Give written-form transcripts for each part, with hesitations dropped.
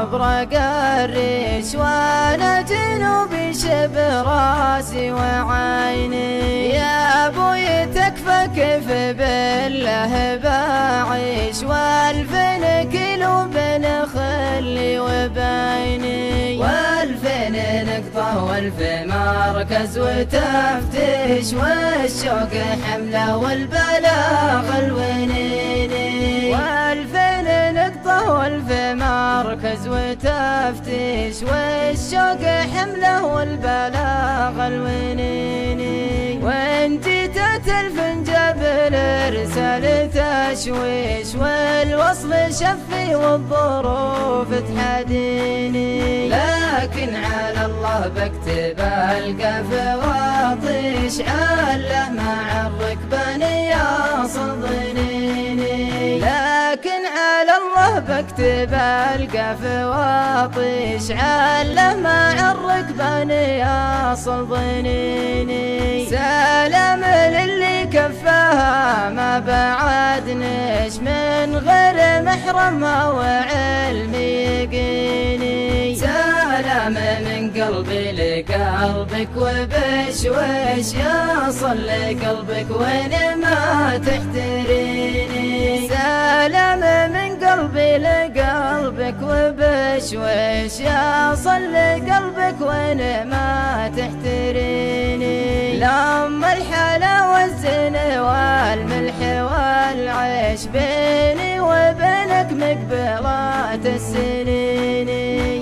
أبرق الريش وانا جنوبي شب راسي وعيني. يا ابوي تكفى كيف بالله بعيش والفين كيلو بين خلي وبيني. والفين نقطة والف مركز وتفتيش والشوق حمله والبلاغ الونيني. والفين نقطة والف مركز وتفتيش والشوق حمله والبلاغ الونيني. وان جيت تلفن جبل ارسل تشويش والوصل شفي والظروف تحديني. لكن على الله بكتب القى فواطيش عله مع الركبان يصل ضنيني. لكن على الله بكتب القى فواطيش عله مع الركبان يصل ضنيني. سلام للي كفاها ما بعدنش من غير محرم وعلم يقيني. سلام من قلبي لقلبك وبشويش يصل لقلبك وين ما تحتريني. سلام من قلبي لقلبك وبشويش يصل لقلبك وين ما تحتريني. لما الحلا والزين والملح والعيش بيني وبينك مقبلات السنين.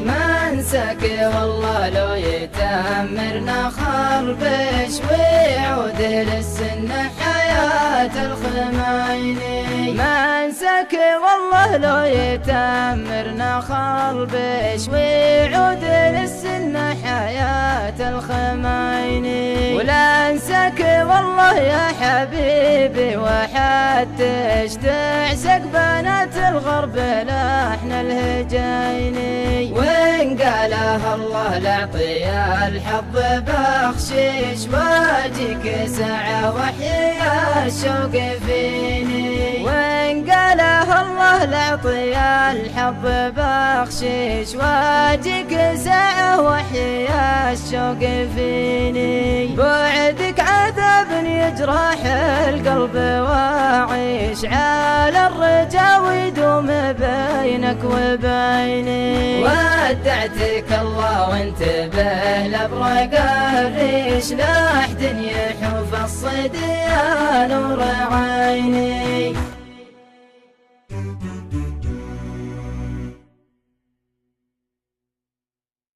ما انساك والله لو يتأمرنا خربش ويعود للسنة حياة الخمايني. ما انساك والله لو يتأمرنا خربش ويعود للسنة حياة الخمايني. ولا انساك والله يا حبيبي وحتى تعشق بنات الغرب لحن الهجيني. وإن قالها الله لأعطي الحظ بخشيش واجيك ساعة وحيا الشوق فيني. وإن قالها الله لأعطي الحظ بخشيش واجيك ساعة وحيا الشوق فيني. بعدك عذاب يجرح القلب واعيش على الرجا ويدوم بينك وبيني. ودعتك الله وانتبه لابرق الريش لا احد يحوف الصديان نور عيني.